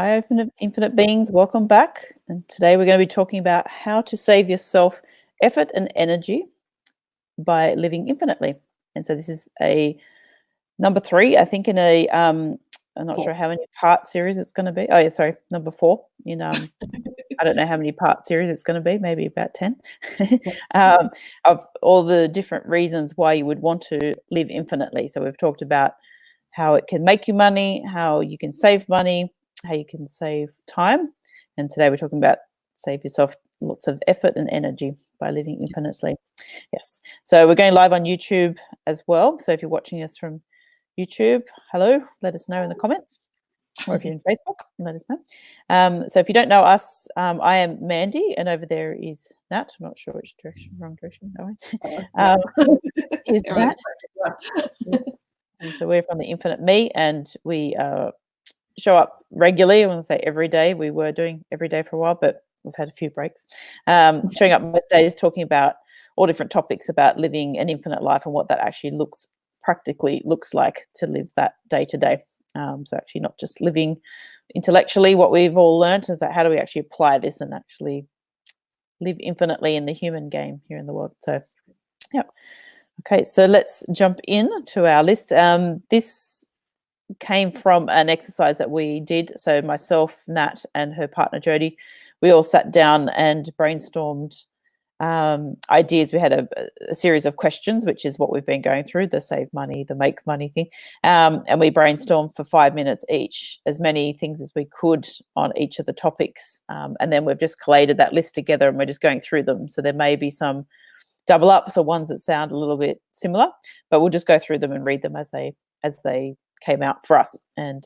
Hi, infinite beings. Welcome back. And today we're going to be talking about how to save yourself effort and energy by living infinitely. And so this is a number 3, I think, in a I'm not sure how many part series it's going to be. Oh yeah, sorry, number 4 in I don't know how many part series it's going to be. Maybe about 10 of all the different reasons why you would want to live infinitely. So we've talked about how it can make you money, how you can save money, how you can save time. And today we're talking about save yourself lots of effort and energy by living infinitely. Yes. So we're going live on YouTube as well. So if you're watching us from YouTube, hello, let us know in the comments. Or if you're in Facebook, let us know. So if you don't know us, I am Mandy, and over there is Nat. I'm not sure which direction, wrong direction. Is Nat. And so we're from the Infinite Me, and we show up regularly. I want to say every day. We were doing every day for a while, but we've had a few breaks. Showing up most days, talking about all different topics about living an infinite life and what that actually practically looks like to live that day to day. So actually not just living intellectually what we've all learned, is that how do we actually apply this and actually live infinitely in the human game here in the world. So yeah. Okay, so let's jump in to our list. This came from an exercise that we did. So myself, Nat, and her partner Jody, we all sat down and brainstormed ideas. We had a series of questions, which is what we've been going through, the save money, the make money thing. And we brainstormed for 5 minutes each, as many things as we could on each of the topics. And then we've just collated that list together and we're just going through them. So there may be some double ups or ones that sound a little bit similar, but we'll just go through them and read them as they came out for us. And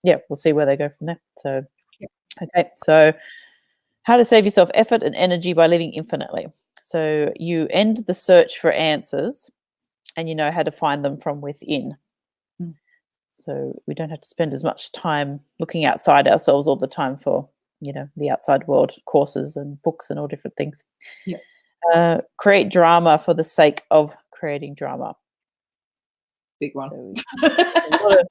yeah, we'll see where they go from there. So, okay, so how to save yourself effort and energy by living infinitely. So you end the search for answers and you know how to find them from within. So we don't have to spend as much time looking outside ourselves all the time for, the outside world, courses and books and all different things. Yeah. Create drama for the sake of creating drama. Big one. So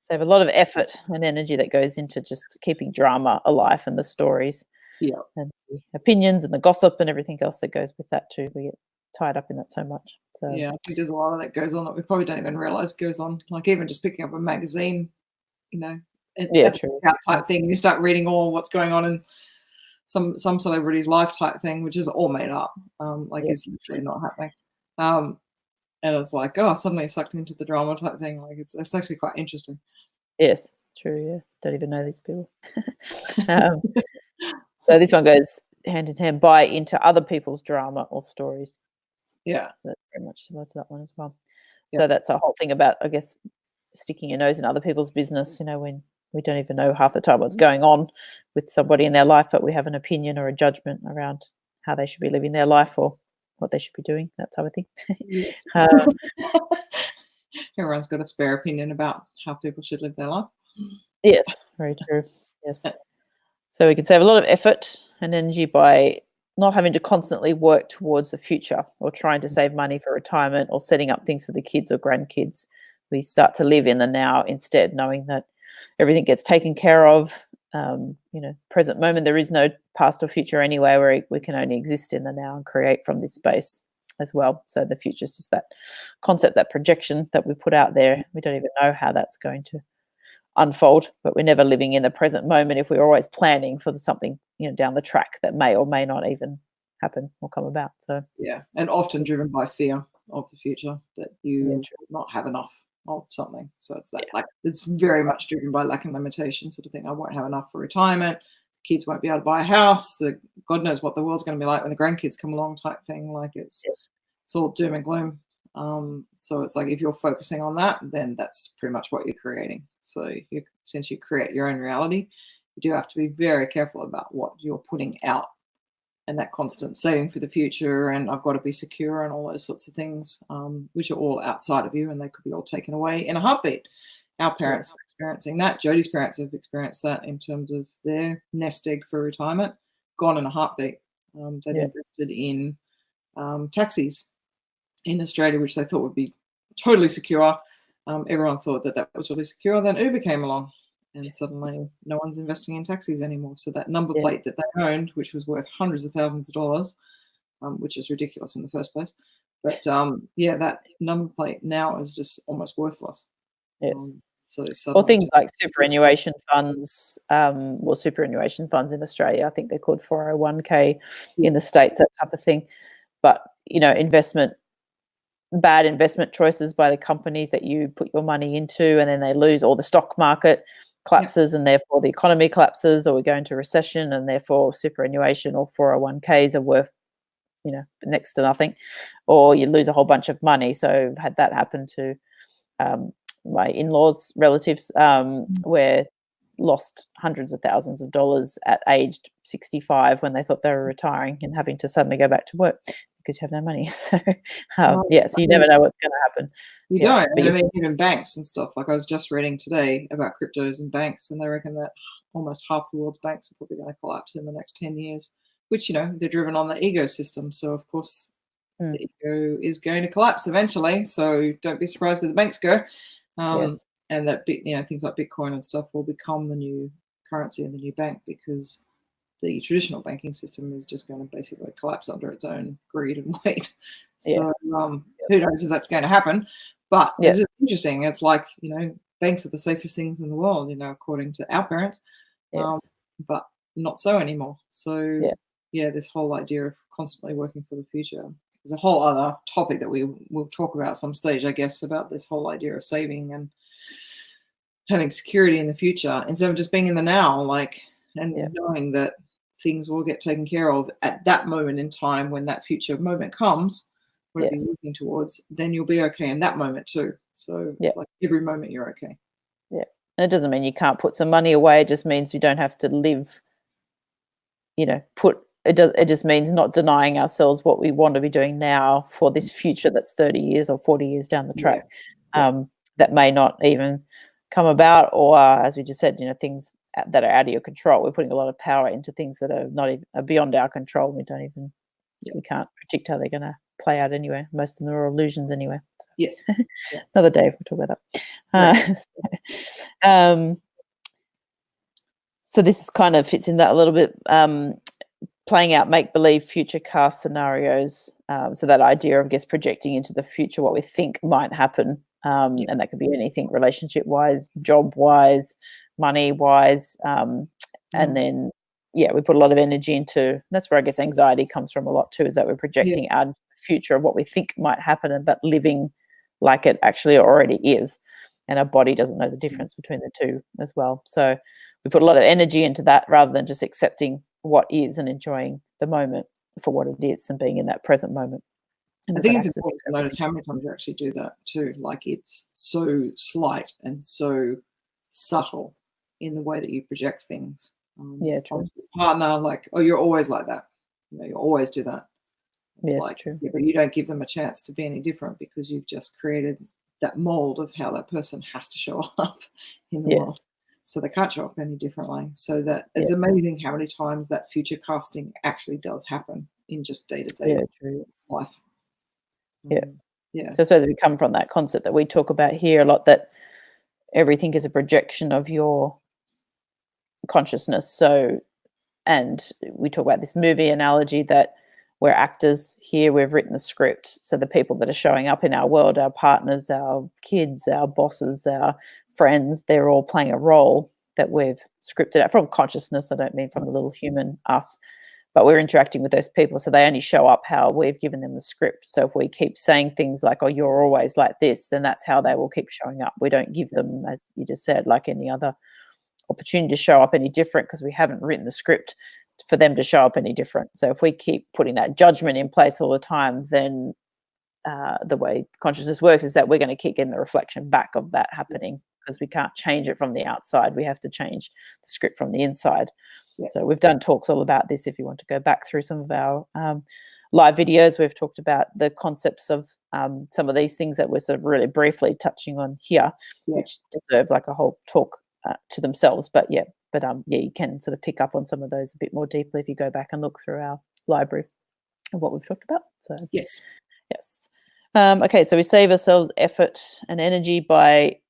save a lot of effort and energy that goes into just keeping drama alive and the stories, and the opinions and the gossip and everything else that goes with that too. We get tied up in that so much. So yeah, I think there's a lot of that goes on that we probably don't even realize goes on. Like even just picking up a magazine, true. Type thing. You start reading all what's going on in some celebrity's life type thing, which is all made up. It's literally not happening. And it's like, oh, suddenly sucked into the drama type thing. Like it's actually quite interesting. Yes, true. Yeah, don't even know these people. So this one goes hand in hand. Buy into other people's drama or stories. Yeah, that's very much similar to that one as well. Yeah. So that's a whole thing about, I guess, sticking your nose in other people's business. When we don't even know half the time what's going on with somebody in their life, but we have an opinion or a judgment around how they should be living their life or what they should be doing, that type of thing. Yes. Everyone's got a spare opinion about how people should live their life. Yes, very true. Yes. So we can save a lot of effort and energy by not having to constantly work towards the future or trying to save money for retirement or setting up things for the kids or grandkids. We start to live in the now instead, knowing that everything gets taken care of. Present moment, there is no past or future anyway, where we can only exist in the now and create from this space as well. So the future is just that concept, that projection that we put out there. We don't even know how that's going to unfold, but we're never living in the present moment if we're always planning for something down the track that may or may not even happen or come about. So yeah, and often driven by fear of the future, that you will not have enough of something. So it's that it's very much driven by lack and limitation sort of thing. I won't have enough for retirement, the kids won't be able to buy a house, God knows what the world's going to be like when the grandkids come along type thing. Like it's all doom and gloom. So it's like if you're focusing on that, then that's pretty much what you're creating. So since you create your own reality, you do have to be very careful about what you're putting out, and that constant saving for the future and I've got to be secure and all those sorts of things, which are all outside of you and they could be all taken away in a heartbeat. Our parents are experiencing that. Jody's parents have experienced that in terms of their nest egg for retirement, gone in a heartbeat. They'd invested in taxis in Australia, which they thought would be totally secure. Everyone thought that was really secure. Then Uber came along and suddenly no one's investing in taxis anymore. So that number Yeah. plate that they owned, which was worth hundreds of thousands of dollars, which is ridiculous in the first place. But yeah, that number plate now is just almost worthless. Yes. So Or suddenly, things like superannuation funds, superannuation funds in Australia, I think they're called 401k in the States, that type of thing. But, you know, bad investment choices by the companies that you put your money into, and then they lose, or the stock market collapses and therefore the economy collapses, or we go into recession and therefore superannuation or 401ks are worth, you know, next to nothing, or you lose a whole bunch of money. So I've had that happen to my in-laws, relatives, where lost hundreds of thousands of dollars at aged 65 when they thought they were retiring and having to suddenly go back to work because you have no money. So yeah, so you never know what's going to happen. You don't. And I mean, even banks and stuff. Like I was just reading today about cryptos and banks, and they reckon that almost half the world's banks are probably going to collapse in the next 10 years, which, you know, they're driven on the ego system. So of course the ego is going to collapse eventually. So don't be surprised if the banks go. And that, you know, things like Bitcoin and stuff will become the new currency and the new bank, because the traditional banking system is just going to basically collapse under its own greed and weight. So who knows if that's going to happen? But this is interesting. It's like, you know, banks are the safest things in the world, you know, according to our parents, but not so anymore. So yeah, this whole idea of constantly working for the future is a whole other topic that we will talk about some stage, I guess, about this whole idea of saving and having security in the future instead of just being in the now, like, and knowing that things will get taken care of at that moment in time. When that future moment comes, whatever you're looking towards, then you'll be okay in that moment too. So it's like every moment you're okay. Yeah. And it doesn't mean you can't put some money away. It just means you don't have to live, you know, it just means not denying ourselves what we want to be doing now for this future that's 30 years or 40 years down the track. That may not even come about, or as we just said, you know, things that are out of your control. We're putting a lot of power into things that are not even beyond our control. We don't even we can't predict how they're going to play out anyway. Most of them are illusions anyway. So. Yes. Another day we'll talk about that. So this is kind of fits in that a little bit, playing out make-believe future cast scenarios. So that idea of, I guess, projecting into the future what we think might happen. And that could be anything relationship-wise, job-wise, money-wise. And then, we put a lot of energy into, that's where I guess anxiety comes from a lot too, is that we're projecting out into the future of what we think might happen, but living like it actually already is. And our body doesn't know the difference between the two as well. So we put a lot of energy into that rather than just accepting what is and enjoying the moment for what it is and being in that present moment. I think it's important to notice how many times you actually do that too. Like it's so slight and so subtle in the way that you project things. True. Partner, like, oh, you're always like that. You know, you always do that. It's true. Yeah, but you don't give them a chance to be any different because you've just created that mold of how that person has to show up in the world. So they can't show up any differently. So that it's amazing how many times that future casting actually does happen in just day-to-day life. So I suppose we come from that concept that we talk about here a lot, that everything is a projection of your consciousness. So, and we talk about this movie analogy that we're actors here, we've written the script. So the people that are showing up in our world, our partners, our kids, our bosses, our friends, they're all playing a role that we've scripted out from consciousness. I don't mean from the little human us, but we're interacting with those people. So they only show up how we've given them the script. So if we keep saying things like, oh, you're always like this, then that's how they will keep showing up. We don't give them, as you just said, like any other opportunity to show up any different, because we haven't written the script for them to show up any different. So if we keep putting that judgment in place all the time, then the way consciousness works is that we're going to keep getting the reflection back of that happening, because we can't change it from the outside. We have to change the script from the inside. So we've done talks all about this. If you want to go back through some of our live videos, we've talked about the concepts of some of these things that we're sort of really briefly touching on here, which deserve like a whole talk to themselves. But you can sort of pick up on some of those a bit more deeply if you go back and look through our library of what we've talked about. So yes. Okay, so we save ourselves effort and energy by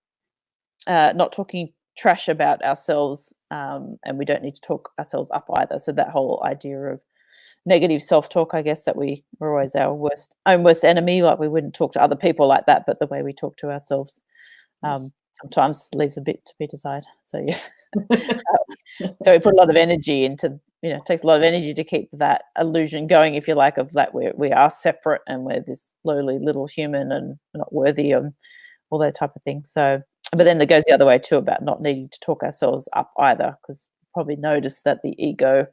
not talking trash about ourselves, and we don't need to talk ourselves up either. So that whole idea of negative self-talk, I guess, that we're always our own worst enemy. Like we wouldn't talk to other people like that, but the way we talk to ourselves sometimes leaves a bit to be desired. So yes. So we put a lot of energy into, it takes a lot of energy to keep that illusion going, if you like, of that we are separate and we're this lowly little human and not worthy and all that type of thing. So, but then it goes the other way too, about not needing to talk ourselves up either, because probably notice that the ego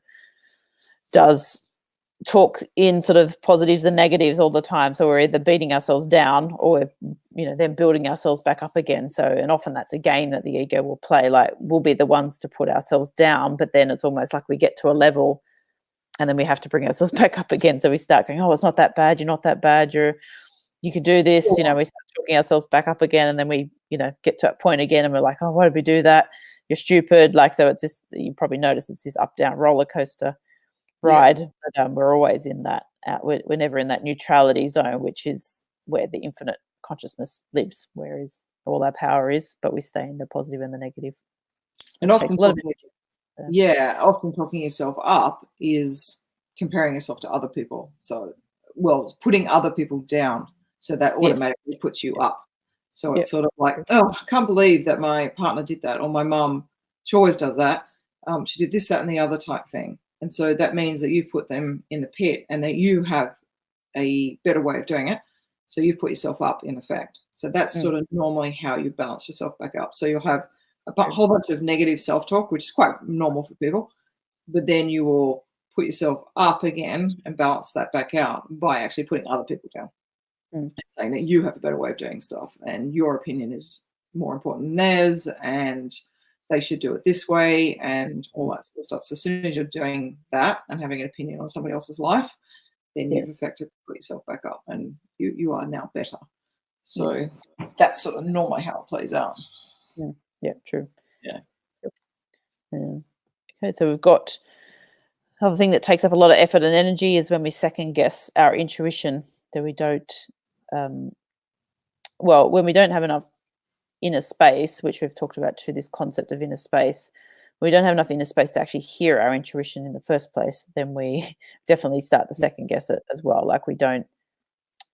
does talk in sort of positives and negatives all the time. So we're either beating ourselves down or we're, then building ourselves back up again. So, and often that's a game that the ego will play. Like we'll be the ones to put ourselves down, but then it's almost like we get to a level and then we have to bring ourselves back up again. So we start going, oh, it's not that bad. You're not that bad. You can do this. We start talking ourselves back up again. And then we, get to a point again and we're like, oh, why did we do that? You're stupid. Like, so it's this, you probably notice it's this up down roller coaster ride, but we're always in that, we're never in that neutrality zone, which is where the infinite consciousness lives, whereas all our power is, but we stay in the positive and the negative. And often often talking yourself up is comparing yourself to other people. So, putting other people down, so that automatically puts you up. So it's sort of like, oh, I can't believe that my partner did that, or my mum, she always does that. She did this, that, and the other type thing. And so that means that you've put them in the pit and that you have a better way of doing it. So you've put yourself up in effect. So that's sort of normally how you balance yourself back up. So you'll have a whole bunch of negative self-talk, which is quite normal for people. But then you will put yourself up again and balance that back out by actually putting other people down. And saying that you have a better way of doing stuff and your opinion is more important than theirs and they should do it this way and all that sort of stuff. So as soon as you're doing that and having an opinion on somebody else's life, then you've effectively put yourself back up and you are now better. So that's sort of normally how it plays out. Yeah, true. Yeah. Okay, so we've got another thing that takes up a lot of effort and energy is when we second guess our intuition, that we don't, when we don't have enough inner space, which we've talked about too, this concept of inner space, we don't have enough inner space to actually hear our intuition in the first place, then we definitely start to second guess it as well. Like we don't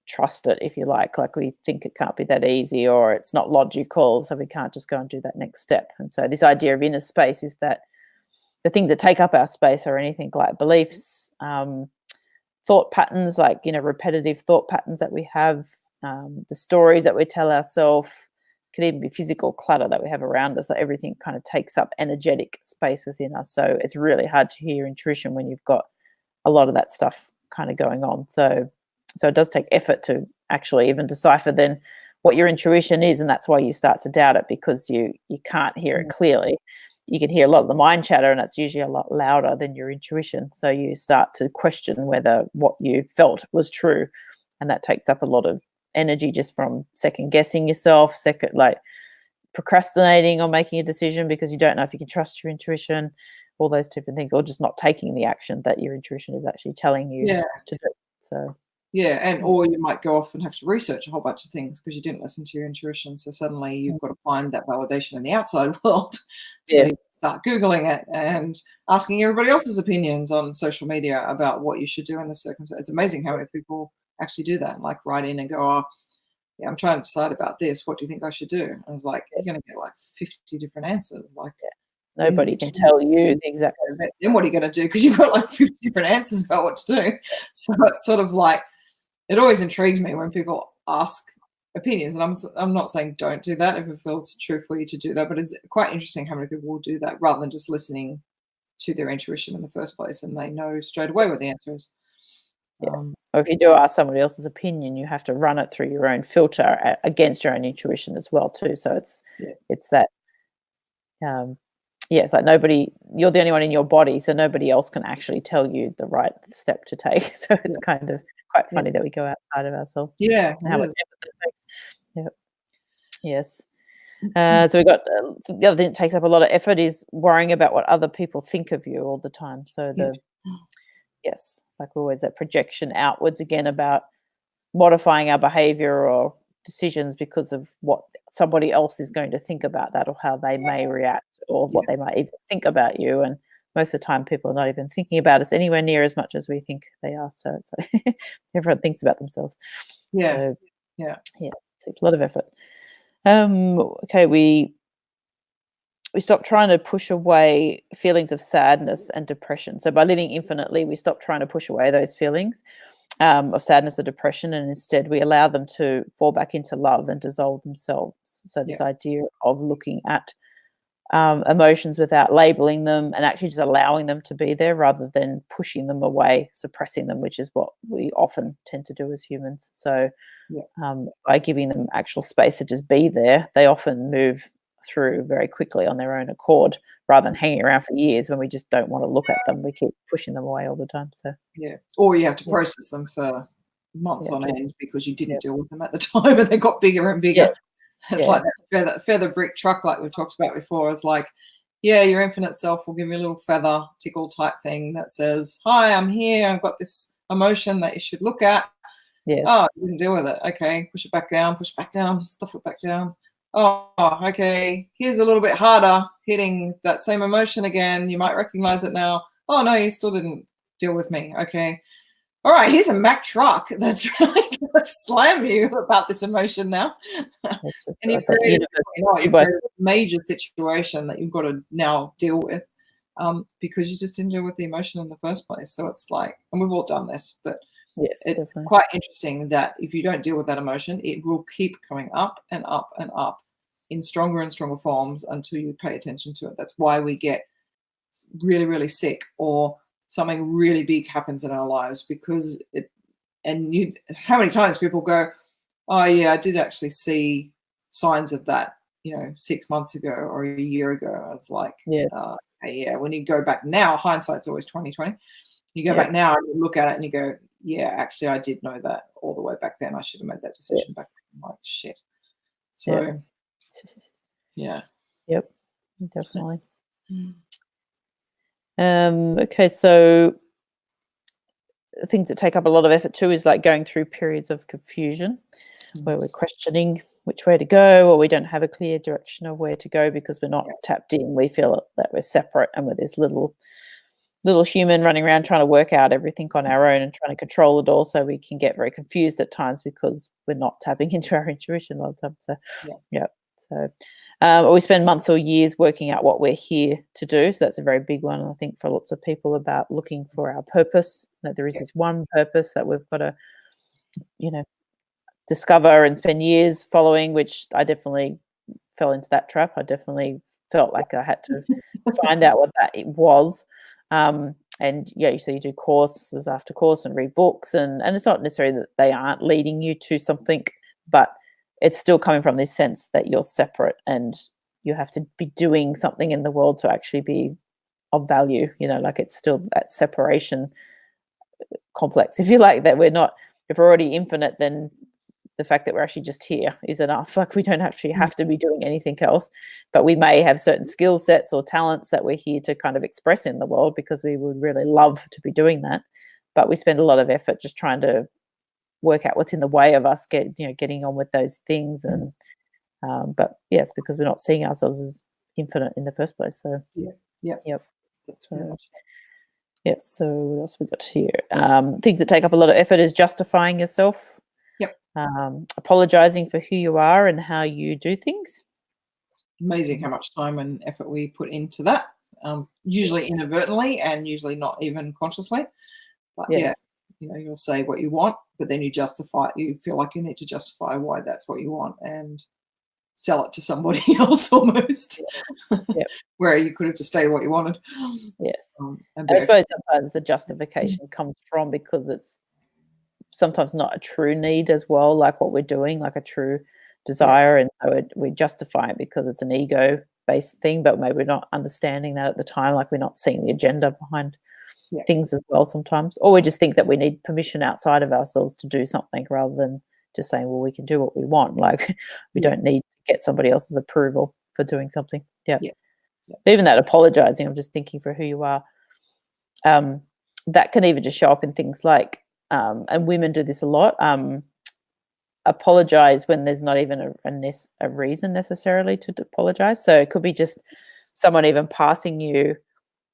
trust it, if you like we think it can't be that easy or it's not logical, so we can't just go and do that next step. And so this idea of inner space is that the things that take up our space are anything like beliefs, thought patterns, like, repetitive thought patterns that we have, the stories that we tell ourselves, could even be physical clutter that we have around us. So everything kind of takes up energetic space within us. So it's really hard to hear intuition when you've got a lot of that stuff kind of going on. So it does take effort to actually even decipher then what your intuition is, and that's why you start to doubt it, because you can't hear it clearly. You can hear a lot of the mind chatter, and it's usually a lot louder than your intuition. So you start to question whether what you felt was true, and that takes up a lot of energy just from second guessing yourself, procrastinating on making a decision because you don't know if you can trust your intuition, all those different things, or just not taking the action that your intuition is actually telling you to do. So or you might go off and have to research a whole bunch of things because you didn't listen to your intuition. So suddenly you've got to find that validation in the outside world. So you start Googling it and asking everybody else's opinions on social media about what you should do in this circumstance. It's amazing how many people actually do that, like write in and go, oh, I'm trying to decide about this. What do you think I should do? And I was like, you're going to get like 50 different answers. Like nobody can tell you exactly. Then what are you going to do? Because you've got like 50 different answers about what to do. So it's sort of like, it always intrigues me when people ask opinions. And I'm not saying don't do that if it feels true for you to do that, but it's quite interesting how many people will do that rather than just listening to their intuition in the first place and they know straight away what the answer is. Yes. Or if you do ask somebody else's opinion, you have to run it through your own filter against your own intuition as well too. So it's that, it's like you're the only one in your body, so nobody else can actually tell you the right step to take. So it's kind of quite funny that we go outside of ourselves. Yeah. How much effort that takes. Yep. Yes. So we got the other thing that takes up a lot of effort is worrying about what other people think of you all the time. So like always that projection outwards again about modifying our behavior or decisions because of what somebody else is going to think about that, or how they may react, or what they might even think about you. And most of the time people are not even thinking about us anywhere near as much as we think they are. So it's like everyone thinks about themselves. So, it takes a lot of effort. Okay, we stop trying to push away feelings of sadness and depression. So by living infinitely, we stop trying to push away those feelings of sadness or depression, and instead we allow them to fall back into love and dissolve themselves. So this idea of looking at emotions without labeling them, and actually just allowing them to be there rather than pushing them away, suppressing them, which is what we often tend to do as humans. So by giving them actual space to just be there, they often move through very quickly on their own accord, rather than hanging around for years when we just don't want to look at them. We keep pushing them away all the time. So or you have to process them for months on end because you didn't deal with them at the time, and they got bigger and bigger. It's like that feather brick truck, like we've talked about before. It's like, your infinite self will give you a little feather tickle type thing that says, hi, I'm here, I've got this emotion that you should look at. Oh, you didn't deal with it. Okay, push it back down, stuff it back down. Oh, okay, here's a little bit harder hitting that same emotion again. You might recognize it now. Oh, no, you still didn't deal with me. Okay. All right, here's a Mack truck that's really going to slam you about this emotion now. And you've created a major situation that you've got to now deal with because you just didn't deal with the emotion in the first place. So it's like, and we've all done this, but it's definitely quite interesting that if you don't deal with that emotion, it will keep coming up and up and up in stronger and stronger forms until you pay attention to it. That's why we get really, really sick, or something really big happens in our lives, because how many times people go, oh yeah, I did actually see signs of that, 6 months ago or a year ago. I was like, when you go back now, hindsight's always 20/20. You go back now and you look at it and you go, yeah, actually I did know that all the way back then. I should have made that decision back then. I'm like, shit. So Yep, definitely. Okay, so things that take up a lot of effort too is like going through periods of confusion where we're questioning which way to go, or we don't have a clear direction of where to go because we're not tapped in. We feel that we're separate and we're this little human running around trying to work out everything on our own and trying to control it all. So we can get very confused at times because we're not tapping into our intuition a lot of times. So or we spend months or years working out what we're here to do. So that's a very big one, I think, for lots of people, about looking for our purpose, that there is this one purpose that we've got to, discover and spend years following, which I definitely fell into that trap. I definitely felt like I had to find out what that was. And so you do courses after course and read books, and it's not necessarily that they aren't leading you to something, but it's still coming from this sense that you're separate and you have to be doing something in the world to actually be of value. Like it's still that separation complex, if you like, that we're not, if we're already infinite, then the fact that we're actually just here is enough. Like we don't actually have to be doing anything else, but we may have certain skill sets or talents that we're here to kind of express in the world because we would really love to be doing that. But we spend a lot of effort just trying to work out what's in the way of us getting on with those things. And but it's because we're not seeing ourselves as infinite in the first place. So that's very much. So what else we got here? Things that take up a lot of effort is justifying yourself. Apologizing for who you are and how you do things. Amazing how much time and effort we put into that, usually inadvertently and usually not even consciously. But you'll say what you want, but then you justify it. You feel like you need to justify why that's what you want and sell it to somebody else almost. Where you could have just stated what you wanted. And I suppose sometimes the justification comes from because it's sometimes not a true need as well, like what we're doing, like a true desire, and so we justify it because it's an ego-based thing, but maybe we're not understanding that at the time, like we're not seeing the agenda behind things as well sometimes, or we just think that we need permission outside of ourselves to do something rather than just saying, well, we can do what we want, like we don't need to get somebody else's approval for doing something. Even that apologizing, I'm just thinking, for who you are, that can even just show up in things like and women do this a lot, apologize when there's not even a reason necessarily to apologize. So it could be just someone even passing you.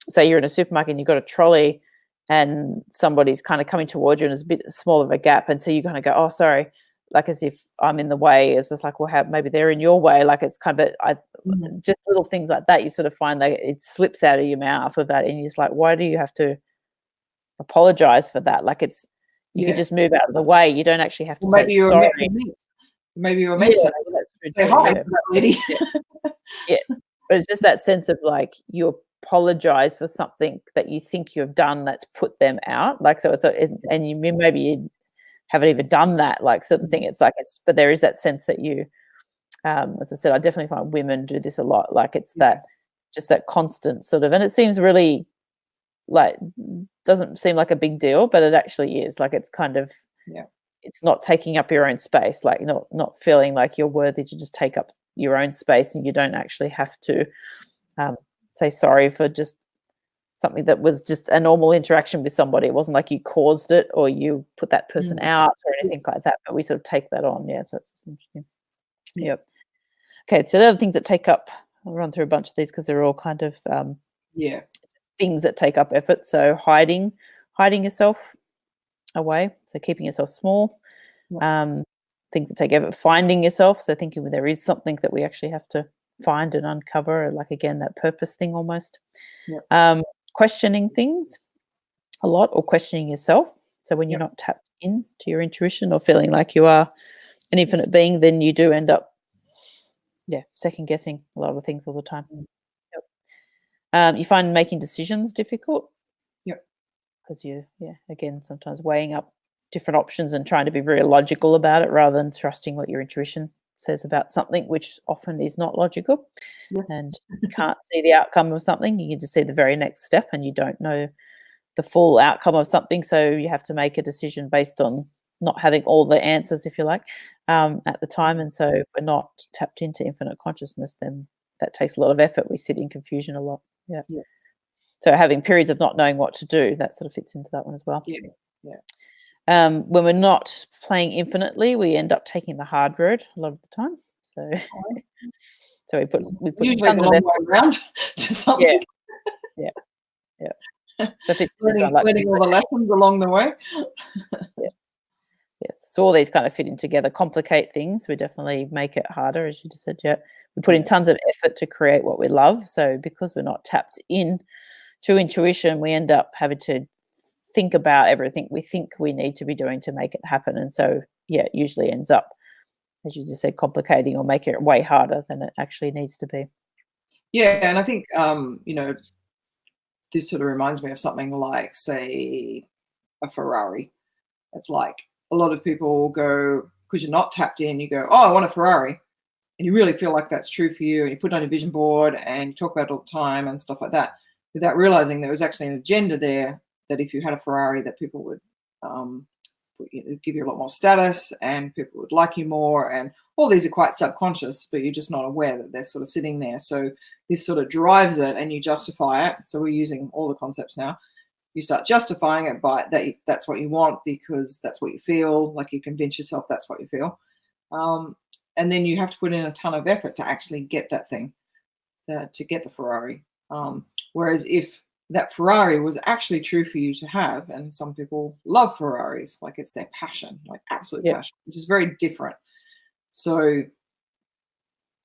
Say you're in a supermarket and you've got a trolley and somebody's kind of coming towards you and there's a bit small of a gap, and so you're going to go, oh, sorry, like as if I'm in the way. It's just like, well, maybe they're in your way. Like it's kind of just little things like that. You sort of find that it slips out of your mouth with that, and you're just like, why do you have to apologize for that? Like you could just move out of the way. You don't actually have to say sorry. Maybe you were meant to say hi to that lady. Yes, but it's just that sense of like you apologize for something that you think you've done that's put them out. Like and you maybe you haven't even done that, like sort of thing. It's like but there is that sense that you, as I said, I definitely find women do this a lot. Like it's that just that constant sort of, and it seems really like doesn't seem like a big deal, but it actually is. Like it's kind of it's not taking up your own space, like not feeling like you're worthy to just take up your own space, and you don't actually have to say sorry for just something that was just a normal interaction with somebody. It wasn't like you caused it or you put that person out or anything like that, but we sort of take that on. So it's interesting. Yep. Okay, so the other things that take up, I'll run through a bunch of these because they're all kind of things that take up effort. So hiding yourself away, so keeping yourself small. Things that take effort, finding yourself, so thinking there is something that we actually have to find and uncover, like again that purpose thing almost. Questioning things a lot, or questioning yourself. So when you're not tapped into your intuition or feeling like you are an infinite being, then you do end up second guessing a lot of things all the time. You find making decisions difficult because you again sometimes weighing up different options and trying to be very logical about it rather than trusting what your intuition says about something, which often is not logical. And you can't see the outcome of something. You can just see the very next step, and you don't know the full outcome of something. So you have to make a decision based on not having all the answers, if you like, at the time. And so if we're not tapped into infinite consciousness, then that takes a lot of effort. We sit in confusion a lot. So having periods of not knowing what to do, that sort of fits into that one as well. When we're not playing infinitely, we end up taking the hard road a lot of the time. So we put usually tons the of long effort way around to something. So learning all the lessons along the way. Yes. So all these kind of fit in together, complicate things. We definitely make it harder, as you just said. We put in tons of effort to create what we love. So because we're not tapped in to intuition, we end up having to think about everything we think we need to be doing to make it happen. And so, it usually ends up, as you just said, complicating or making it way harder than it actually needs to be. And I think, this sort of reminds me of something like, say, a Ferrari. It's like a lot of people will go, because you're not tapped in, you go, oh, I want a Ferrari. And you really feel like that's true for you. And you put it on your vision board and you talk about it all the time and stuff like that, without realizing there was actually an agenda there that if you had a Ferrari, that people would give you a lot more status and people would like you more. And all these are quite subconscious, but you're just not aware that they're sort of sitting there. So this sort of drives it and you justify it. So we're using all the concepts now. You start justifying it by that's what you want because that's what you feel, like you convince yourself that's what you feel. And then you have to put in a ton of effort to actually get that thing, to get the Ferrari. Whereas if that Ferrari was actually true for you to have, and some people love Ferraris, like it's their passion, like absolute passion, which is very different. So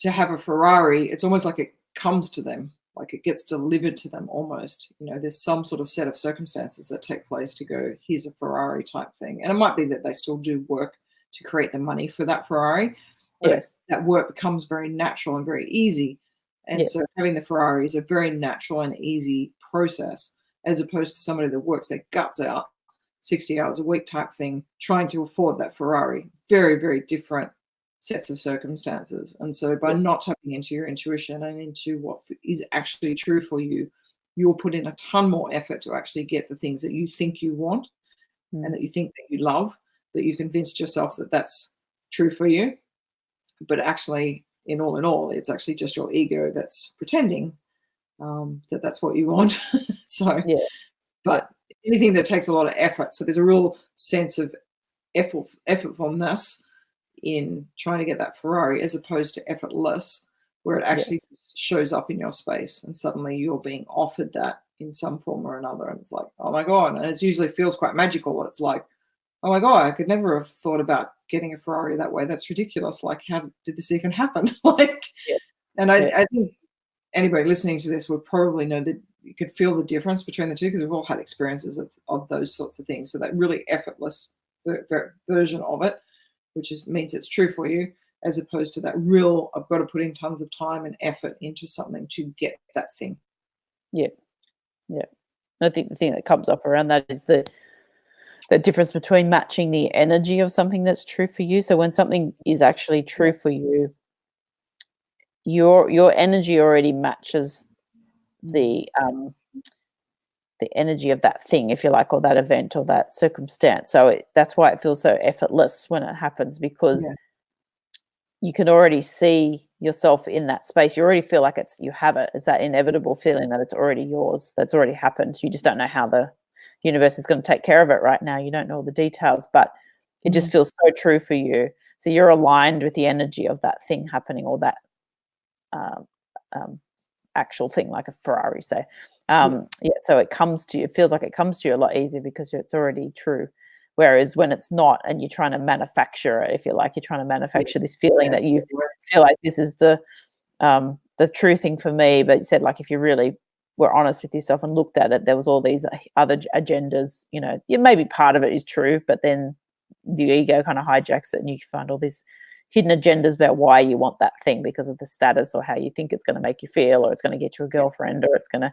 to have a Ferrari, it's almost like it comes to them, like it gets delivered to them almost. There's some sort of set of circumstances that take place to go, here's a Ferrari type thing. And it might be that they still do work to create the money for that Ferrari, but that work becomes very natural and very easy. And so having the Ferrari is a very natural and easy process, as opposed to somebody that works their guts out 60 hours a week type thing, trying to afford that Ferrari. Very, very different sets of circumstances. And so by not tapping into your intuition and into what is actually true for you, you'll put in a ton more effort to actually get the things that you think you want and that you think that you love, that you convinced yourself that that's true for you. But actually, in all, it's actually just your ego that's pretending that that's what you want. But anything that takes a lot of effort, so there's a real sense of effortfulness in trying to get that Ferrari, as opposed to effortless, where it actually shows up in your space and suddenly you're being offered that in some form or another. And it's like, oh my God. And it usually feels quite magical. It's like, oh my God, I could never have thought about getting a Ferrari that way. That's ridiculous. Like, how did this even happen? Like, and I think anybody listening to this would probably know that you could feel the difference between the two, because we've all had experiences of those sorts of things. So that really effortless version of it, which means it's true for you, as opposed to that real, I've got to put in tons of time and effort into something to get that thing. Yeah. I think the thing that comes up around that is the difference between matching the energy of something that's true for you. So when something is actually true for you, your energy already matches the energy of that thing, if you like, or that event or that circumstance. So that's why it feels so effortless when it happens, because you can already see yourself in that space. You already feel like you have it. It's that inevitable feeling that it's already yours, that's already happened. You just don't know how the universe is going to take care of it right now. You don't know all the details, but it just feels so true for you. So you're aligned with the energy of that thing happening, or that actual thing, like a Ferrari, say. So it comes to you. It feels like it comes to you a lot easier because it's already true. Whereas when it's not, and you're trying to manufacture it, if you like, you're trying to manufacture this feeling that you feel like this is the true thing for me. But you said, like, if you really were honest with yourself and looked at it, there was all these other agendas. You know, maybe part of it is true, but then the ego kind of hijacks it, and you find all these hidden agendas about why you want that thing, because of the status, or how you think it's going to make you feel, or it's going to get you a girlfriend, or it's going to,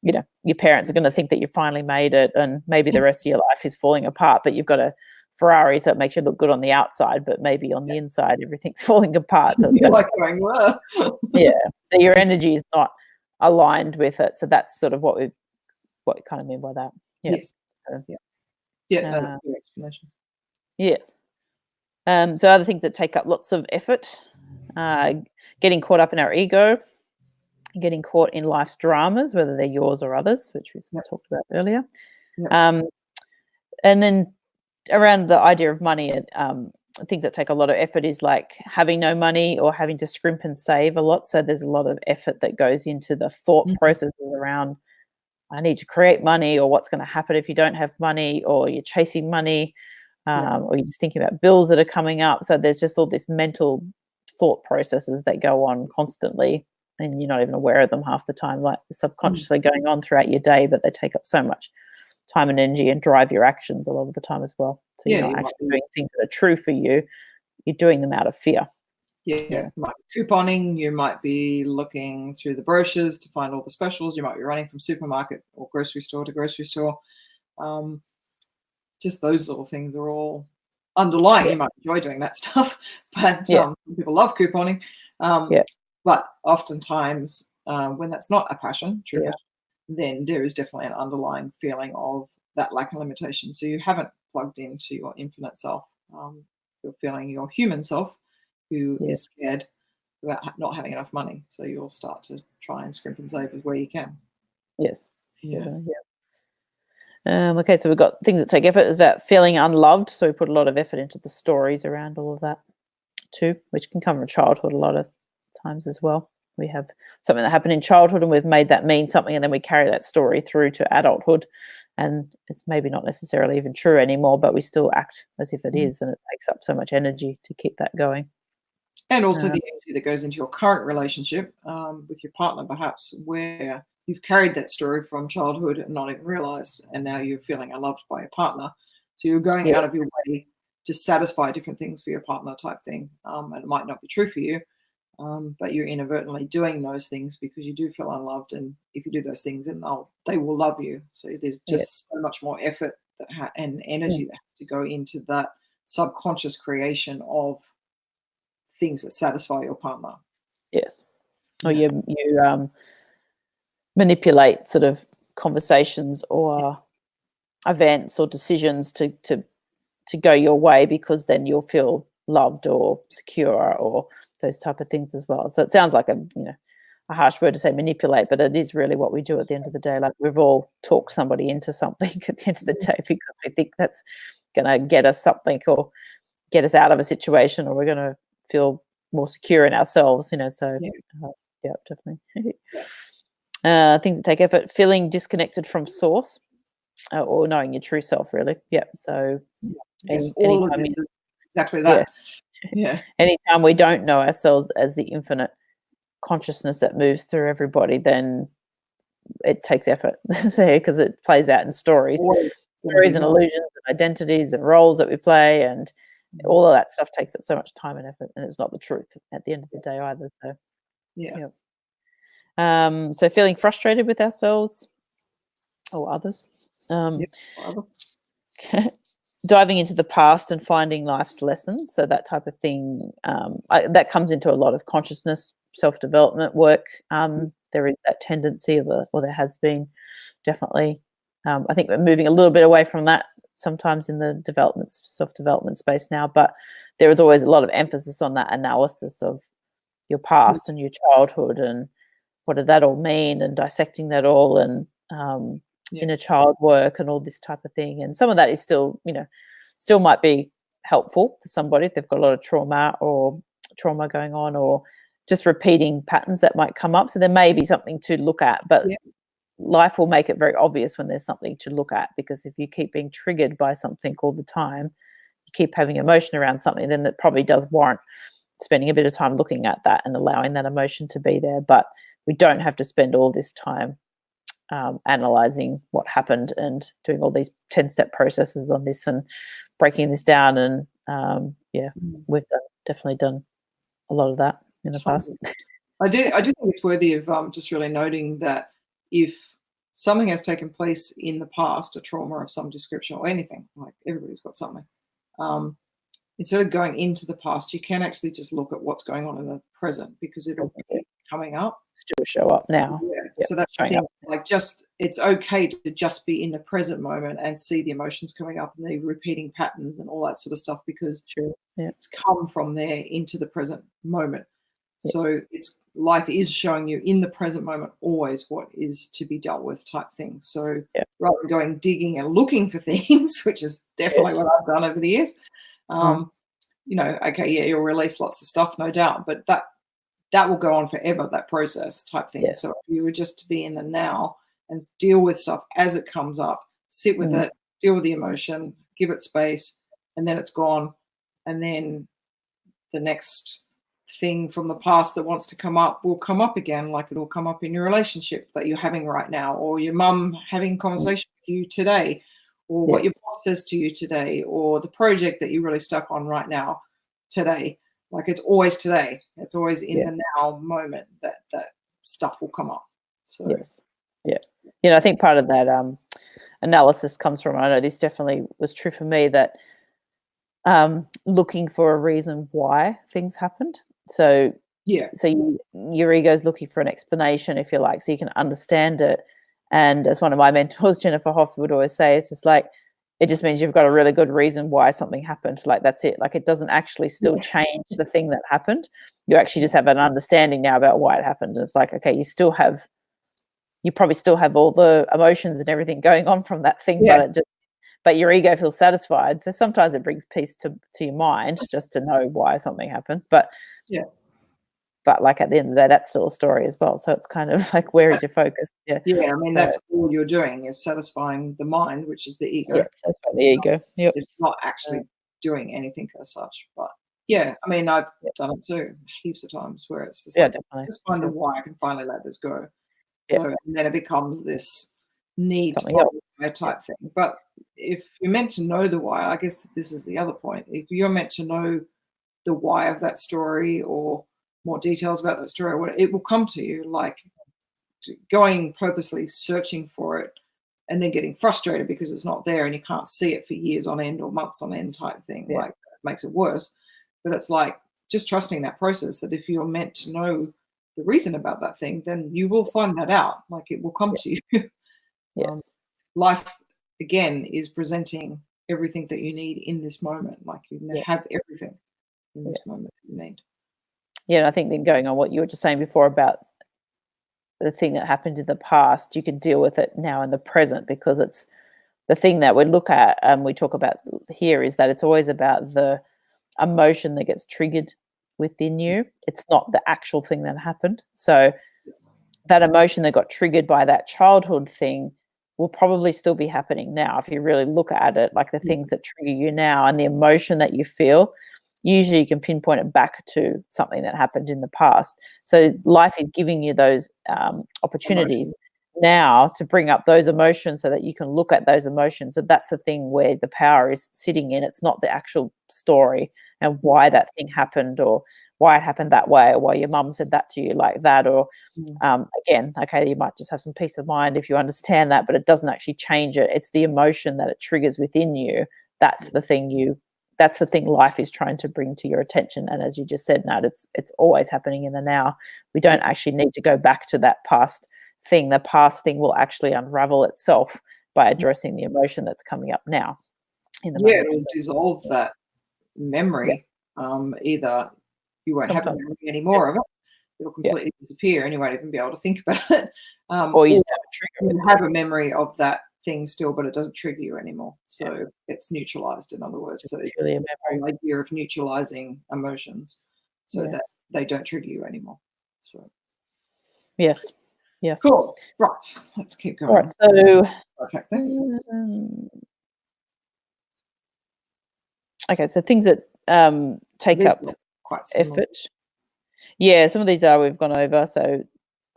your parents are going to think that you finally made it, and maybe the rest of your life is falling apart, but you've got a Ferrari, so it makes you look good on the outside, but maybe on the inside everything's falling apart. So it's like going, whoa. So your energy is not aligned with it. So that's sort of what we kind of mean by that. Yes. That's a good explanation. Yes. So other things that take up lots of effort, getting caught up in our ego, getting caught in life's dramas, whether they're yours or others, which we talked about earlier. And then around the idea of money, things that take a lot of effort is like having no money, or having to scrimp and save a lot. So there's a lot of effort that goes into the thought processes around, I need to create money, or what's going to happen if you don't have money, or you're chasing money. Or you're just thinking about bills that are coming up. So there's just all this mental thought processes that go on constantly, and you're not even aware of them half the time, like subconsciously going on throughout your day, but they take up so much time and energy and drive your actions a lot of the time as well. So you're not actually doing things that are true for you. You're doing them out of fear. You might be couponing. You might be looking through the brochures to find all the specials. You might be running from supermarket or grocery store to grocery store. Just those little things are all underlying. You might enjoy doing that stuff, but people love couponing. But oftentimes, when that's not a passion, then there is definitely an underlying feeling of that lack of limitation. So you haven't plugged into your infinite self. You're feeling your human self, who is scared about not having enough money. So you'll start to try and scrimp and save where you can. Yes. Okay, so we've got things that take effort. Is about feeling unloved. So we put a lot of effort into the stories around all of that too, which can come from childhood a lot of times as well. We have something that happened in childhood, and we've made that mean something, and then we carry that story through to adulthood, and it's maybe not necessarily even true anymore, but we still act as if it is, and it takes up so much energy to keep that going. And also the energy that goes into your current relationship with your partner, perhaps, where you've carried that story from childhood and not even realized, and now you're feeling unloved by your partner. So you're going out of your way to satisfy different things for your partner, type thing. And it might not be true for you, but you're inadvertently doing those things because you do feel unloved. And if you do those things, then they will love you. So there's just so much more effort and energy that has to go into that subconscious creation of things that satisfy your partner. Yes. Or you manipulate sort of conversations or events or decisions to go your way, because then you'll feel loved or secure or those type of things as well. So it sounds like a harsh word to say manipulate, but it is really what we do at the end of the day. Like, we've all talked somebody into something at the end of the day because we think that's going to get us something, or get us out of a situation, or we're going to feel more secure in ourselves, you know. So yeah, definitely. Things that take effort: feeling disconnected from source, or knowing your true self, really. Yeah. So yes, all of this is exactly that. Yeah. Anytime we don't know ourselves as the infinite consciousness that moves through everybody, then it takes effort. So because it plays out in stories and illusions and identities and roles that we play, and all of that stuff takes up so much time and effort, and it's not the truth at the end of the day either. So so feeling frustrated with ourselves or others. Diving into the past and finding life's lessons. So that type of thing, that comes into a lot of consciousness, self-development work. There is that tendency, or there has been, definitely. I think we're moving a little bit away from that sometimes in the self-development space now, but there is always a lot of emphasis on that analysis of your past and your childhood, and what did that all mean, and dissecting that all, and inner child work and all this type of thing. And some of that is still, still might be helpful for somebody if they've got a lot of trauma going on, or just repeating patterns that might come up. So there may be something to look at, but life will make it very obvious when there's something to look at, because if you keep being triggered by something all the time, you keep having emotion around something, then that probably does warrant spending a bit of time looking at that and allowing that emotion to be there. But we don't have to spend all this time analyzing what happened and doing all these 10-step processes on this and breaking this down. And we've definitely done a lot of that in the past. I do think it's worthy of just really noting that if something has taken place in the past, a trauma of some description or anything, like everybody's got something, instead of going into the past, you can actually just look at what's going on in the present, because it'll be coming up. Still show up now. So that's the thing, like, it's okay to just be in the present moment and see the emotions coming up and the repeating patterns and all that sort of stuff, because it's come from there into the present moment. So life is showing you in the present moment always what is to be dealt with, type thing. So rather than going digging and looking for things, which is definitely what I've done over the years, you'll release lots of stuff, no doubt, but that will go on forever, that process, type thing. So if you were just to be in the now and deal with stuff as it comes up, sit with it, deal with the emotion, give it space, and then it's gone. And then the next thing from the past that wants to come up will come up again, like it'll come up in your relationship that you're having right now, or your mum having a conversation with you today, or what your boss says to you today, or the project that you're really stuck on right now today. Like, it's always today. It's always in the now moment that stuff will come up. So I think part of that analysis comes from, I know this definitely was true for me, that looking for a reason why things happened. So your ego is looking for an explanation, if you like, so you can understand it. And as one of my mentors, Jennifer Hoff, would always say, it's just like, it just means you've got a really good reason why something happened. Like, that's it. Like, it doesn't actually still change the thing that happened. You actually just have an understanding now about why it happened. And it's like, okay, you probably still have all the emotions and everything going on from that thing, but your ego feels satisfied. So sometimes it brings peace to your mind just to know why something happened. But like, at the end of the day, that's still a story as well. So it's kind of like, where is your focus? I mean, that's all you're doing is satisfying the mind, which is the ego. Satisfying the ego. It's not actually doing anything as such. But I mean, I've done it too, heaps of times, where it's just just find the why. I can finally let this go. So and then it becomes this need to follow type thing. But if you're meant to know the why, I guess this is the other point. If you're meant to know the why of that story, or more details about that story, it will come to you, like going purposely searching for it and then getting frustrated because it's not there and you can't see it for years on end or months on end type thing. Like, that makes it worse. But it's like just trusting that process, that if you're meant to know the reason about that thing, then you will find that out. Like, it will come to you. Life, again, is presenting everything that you need in this moment. Like, you have everything in this moment that you need. And I think then going on what you were just saying before about the thing that happened in the past, you can deal with it now in the present, because it's the thing that we look at and we talk about here is that it's always about the emotion that gets triggered within you. It's not the actual thing that happened. So that emotion that got triggered by that childhood thing will probably still be happening now if you really look at it, like the things that trigger you now and the emotion that you feel. Usually you can pinpoint it back to something that happened in the past. So life is giving you those opportunities now to bring up those emotions so that you can look at those emotions. So that's the thing where the power is sitting in. It's not the actual story and why that thing happened, or why it happened that way, or why your mum said that to you like that, or again, okay, you might just have some peace of mind if you understand that, but it doesn't actually change it. It's the emotion that it triggers within you. That's the thing that's the thing life is trying to bring to your attention. And as you just said, Nat, it's always happening in the now. We don't actually need to go back to that past thing. The past thing will actually unravel itself by addressing the emotion that's coming up now in the moment. It'll dissolve that memory. Either you won't have a memory anymore of it, it'll completely disappear, and you won't even be able to think about it. Or you just have a trigger. You have a memory of that thing still, but it doesn't trigger you anymore. So it's neutralized, in other words. So it's the idea of neutralizing emotions so that they don't trigger you anymore. So yes. Cool. Right. Let's keep going. All right. So okay, so things that take up quite similar effort. Yeah, some of these we've gone over. So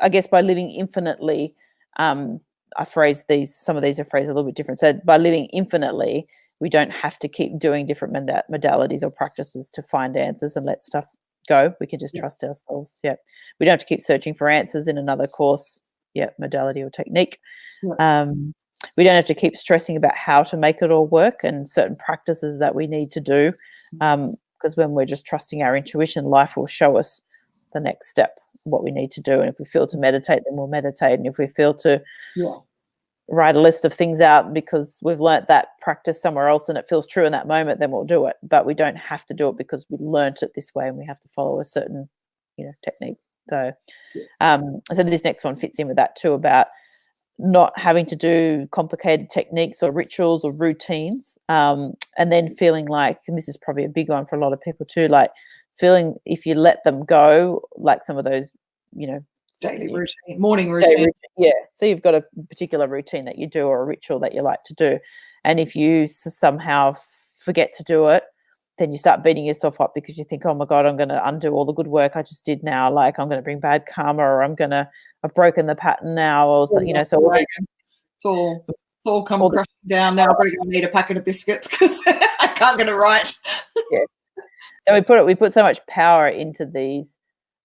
I guess by living infinitely, I phrase these, some of these are phrased a little bit different. So by living infinitely, we don't have to keep doing different modalities or practices to find answers and let stuff go. We can just trust ourselves. Yeah. We don't have to keep searching for answers in another course, modality or technique. We don't have to keep stressing about how to make it all work and certain practices that we need to do. Because when we're just trusting our intuition, life will show us the next step, what we need to do. And if we feel to meditate, then we'll meditate. And if we feel to write a list of things out because we've learnt that practice somewhere else and it feels true in that moment, then we'll do it. But we don't have to do it because we learnt it this way and we have to follow a certain, technique. So, so this next one fits in with that too, about not having to do complicated techniques or rituals or routines, and then feeling like, and this is probably a big one for a lot of people too, like feeling if you let them go, like some of those, daily routine, morning routine. So you've got a particular routine that you do or a ritual that you like to do. And if you somehow forget to do it, then you start beating yourself up because you think, oh my God, I'm going to undo all the good work I just did now. Like I'm going to bring bad karma, or I've broken the pattern now, or so, so it's all come crashing down now. I'm probably going to need a packet of biscuits because I can't get it right. So we put so much power into these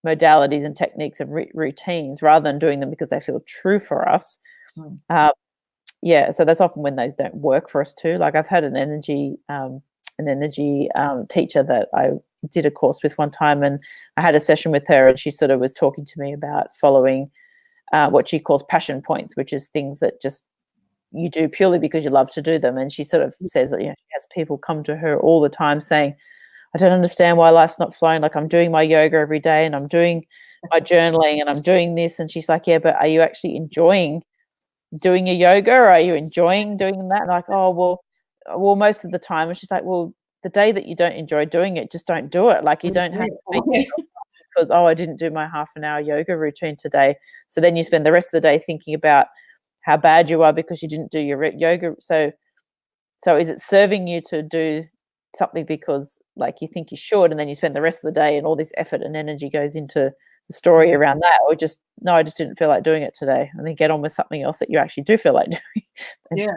modalities and techniques and routines rather than doing them because they feel true for us. So that's often when those don't work for us too. Like I've had an energy teacher that I did a course with one time, and I had a session with her, and she sort of was talking to me about following what she calls passion points, which is things that just you do purely because you love to do them. And she sort of says that she has people come to her all the time saying, I don't understand why life's not flowing. Like I'm doing my yoga every day and I'm doing my journaling and I'm doing this. And she's like, yeah, but are you actually enjoying doing your yoga? Or are you enjoying doing that? And like, oh, well, most of the time. And she's like, well, the day that you don't enjoy doing it, just don't do it. Like you don't have to make yourself because, I didn't do my half an hour yoga routine today. So then you spend the rest of the day thinking about how bad you are because you didn't do your yoga. So is it serving you to do something because like you think you should, and then you spend the rest of the day and all this effort and energy goes into the story around that, or just no, I just didn't feel like doing it today, and then get on with something else that you actually do feel like doing and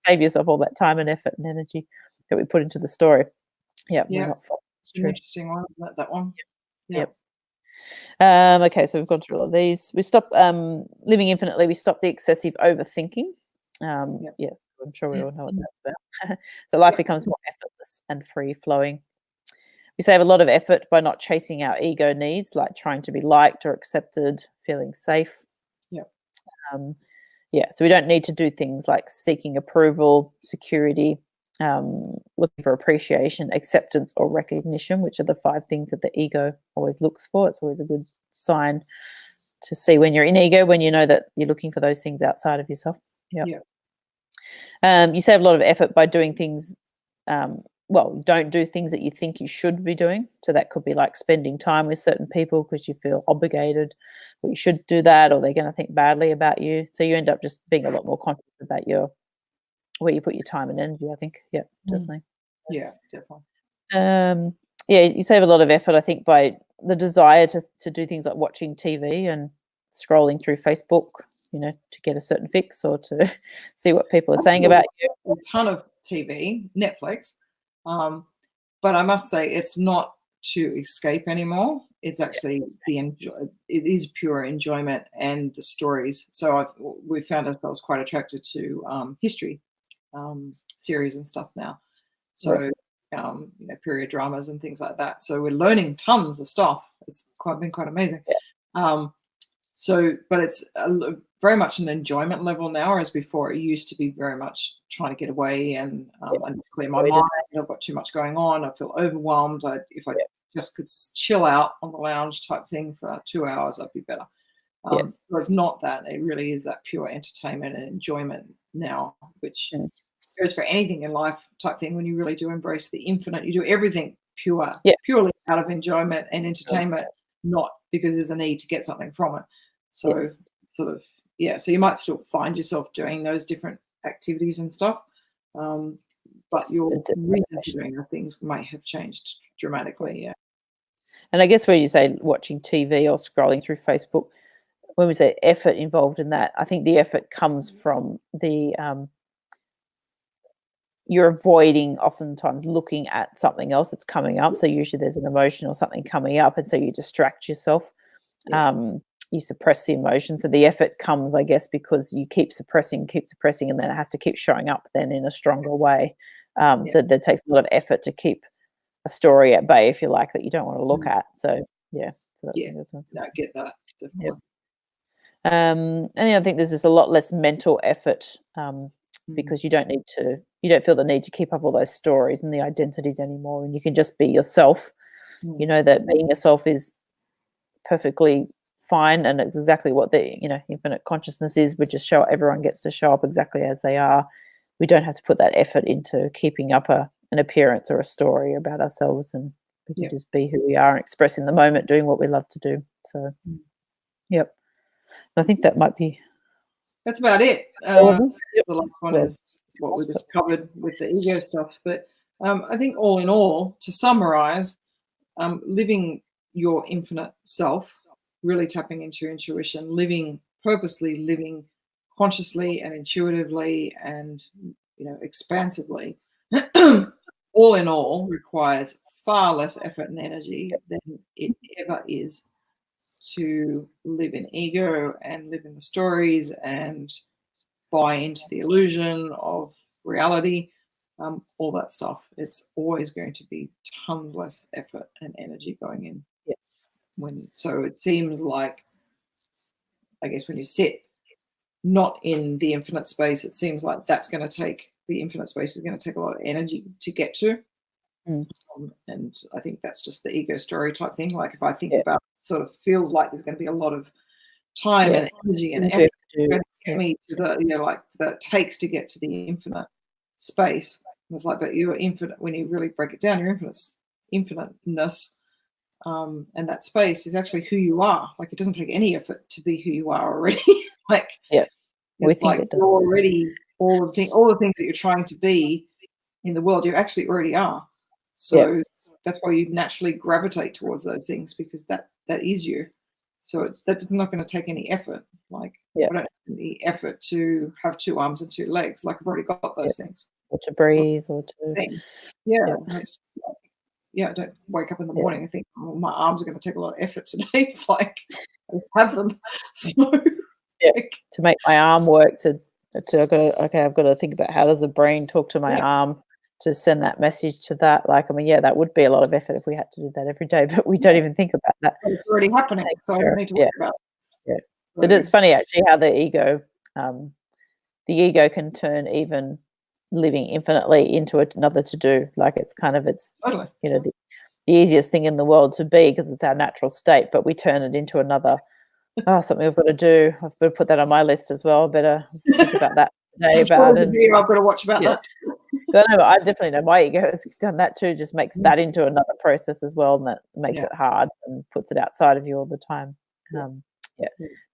save yourself all that time and effort and energy that we put into the story. We're not it's true. Interesting one, that one. Okay, so we've gone through all of these. We stop living infinitely. We stop the excessive overthinking. Yes, I'm sure we all know what that's about. So life becomes more effortless and free flowing. We save a lot of effort by not chasing our ego needs, like trying to be liked or accepted, feeling safe. So we don't need to do things like seeking approval, security, looking for appreciation, acceptance, or recognition, which are the 5 things that the ego always looks for. It's always a good sign to see when you're in ego, when you know that you're looking for those things outside of yourself. You save a lot of effort by doing things well, don't do things that you think you should be doing. So that could be like spending time with certain people because you feel obligated, or you should do that, or they're going to think badly about you. So you end up just being a lot more conscious about where you put your time and energy, I think. Yeah, definitely. Yeah, definitely. Yeah, you save a lot of effort, I think, by the desire to do things like watching TV and scrolling through Facebook, to get a certain fix or to see what people are saying about you. A ton of TV, Netflix, but I must say it's not to escape anymore. It's actually it is pure enjoyment and the stories. So we found ourselves quite attracted to history series and stuff now. So period dramas and things like that. So we're learning tons of stuff. It's been quite amazing. But it's very much an enjoyment level now, whereas before it used to be very much trying to get away and clear my mind. I've got too much going on. I feel overwhelmed. If I just could chill out on the lounge type thing for 2 hours, I'd be better. So it's not that. It really is that pure entertainment and enjoyment now, which goes for anything in life type thing. When you really do embrace the infinite, you do everything purely out of enjoyment and entertainment, not because there's a need to get something from it. So so you might still find yourself doing those different activities and stuff, but your reason for doing the things might have changed dramatically. And I guess when you say watching TV or scrolling through Facebook, when we say effort involved in that, I think the effort comes from you're avoiding oftentimes looking at something else that's coming up. So usually there's an emotion or something coming up, and so you distract yourself. You suppress the emotion. So the effort comes, I guess, because you keep suppressing, and then it has to keep showing up then in a stronger way. So that takes a lot of effort to keep a story at bay, if you like, that you don't want to look at. So I get that, definitely. And I think there's just a lot less mental effort because you don't feel the need to keep up all those stories and the identities anymore, and you can just be yourself. You know that being yourself is perfectly fine, and it's exactly what the infinite consciousness is. Everyone gets to show up exactly as they are. We don't have to put that effort into keeping up an appearance or a story about ourselves, and we can just be who we are and express in the moment, doing what we love to do. So I think that might be. That's about it. The last one is what we just covered with the ego stuff. But I think all in all, to summarize, living your infinite self, really tapping into your intuition, living purposely, living consciously and intuitively and expansively, all in all requires far less effort and energy than it ever is to live in ego and live in the stories and buy into the illusion of reality, all that stuff. It's always going to be tons less effort and energy going in. So it seems like, I guess, when you sit not in the infinite space, it seems like the infinite space is going to take a lot of energy to get to. And I think that's just the ego story type thing. Like if I think about it, sort of feels like there's going to be a lot of time and energy and effort to get me to the that it takes to get to the infinite space. And it's like, but you're infinite when you really break it down. Your infiniteness, and that space is actually who you are. Like it doesn't take any effort to be who you are already. It's like you're already all the things that you're trying to be in the world. You actually already are. So that's why you naturally gravitate towards those things, because that is you. So that's not going to take any effort. Like I don't have any effort to have 2 arms and 2 legs. Like I've already got those things. Or to breathe, or to I don't wake up in the morning and think, oh, my arms are going to take a lot of effort today. It's like I have them. So to make my arm work, I've got to think about how does the brain talk to my arm to send that message to that. Like, I mean, that would be a lot of effort if we had to do that every day, but we don't even think about that. But it's already happening, so I don't need to worry about it. So it's funny actually how the ego can turn even living infinitely into another to do. Like it's totally. The easiest thing in the world to be because it's our natural state, but we turn it into another something I've got to do. I've got to put that on my list as well. I better think about that today. I've got to watch about that. So I definitely know my ego has done that too, just makes that into another process as well, and that makes it hard and puts it outside of you all the time.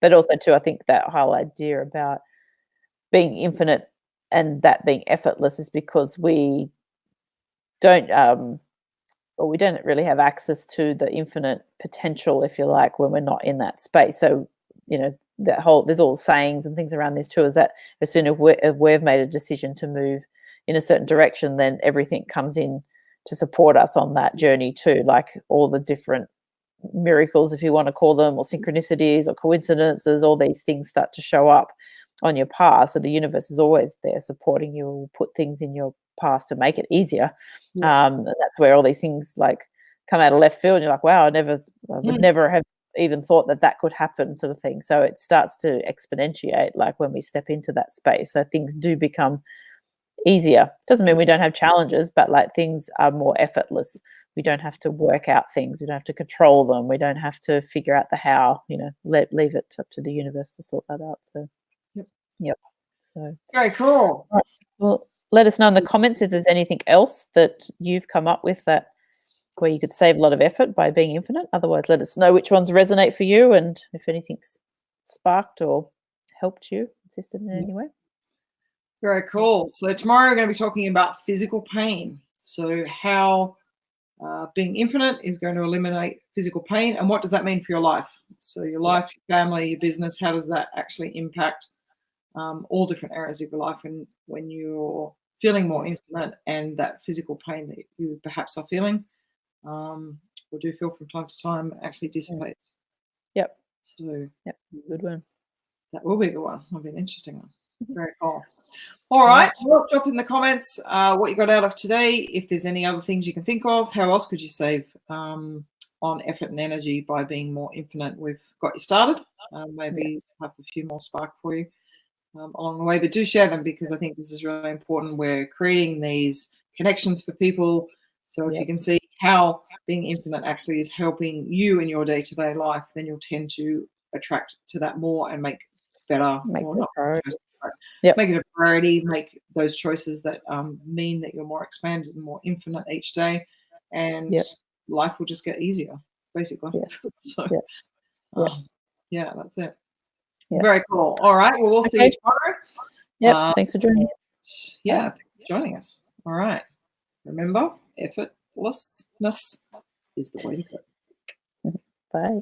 But also too, I think that whole idea about being infinite and that being effortless is because we don't or we don't really have access to the infinite potential, if you like, when we're not in that space. So, that whole, there's all sayings and things around this too, is that as soon as we've made a decision to move in a certain direction, then everything comes in to support us on that journey too, like all the different miracles, if you want to call them, or synchronicities or coincidences, all these things start to show up on your path. So the universe is always there supporting you, and will put things in your path to make it easier. And that's where all these things like come out of left field, and you're like, wow, I would never have even thought that could happen, sort of thing. So it starts to exponentiate, like when we step into that space. So things do become easier. Doesn't mean we don't have challenges, but like things are more effortless. We don't have to work out things. We don't have to control them. We don't have to figure out the how. Leave it up to the universe to sort that out. So, yep. So very cool. Right. Well, let us know in the comments if there's anything else that you've come up with that where you could save a lot of effort by being infinite. Otherwise, let us know which ones resonate for you, and if anything's sparked or helped you, assisted in any way. Very cool. So tomorrow we're going to be talking about physical pain. So how being infinite is going to eliminate physical pain, and what does that mean for your life? So your life, your family, your business, how does that actually impact all different areas of your life when you're feeling more infinite, and that physical pain that you perhaps are feeling or do feel from time to time actually dissipates. Yep. So good one. That will be the one. That'll be an interesting one. Very cool. All right. Well, drop in the comments what you got out of today. If there's any other things you can think of, how else could you save on effort and energy by being more infinite? We've got you started. Maybe have a few more spark for you along the way, but do share them, because I think this is really important. We're creating these connections for people. So if you can see how being infinite actually is helping you in your day-to-day life, then you'll tend to attract to that more and make better, make it a priority, make those choices that mean that you're more expanded and more infinite each day, and life will just get easier, basically. So, that's it. Very cool. All right. Well, we'll see you tomorrow. Thanks for joining. Thanks for joining us. All right. Remember, effortlessness is the way to go. Bye.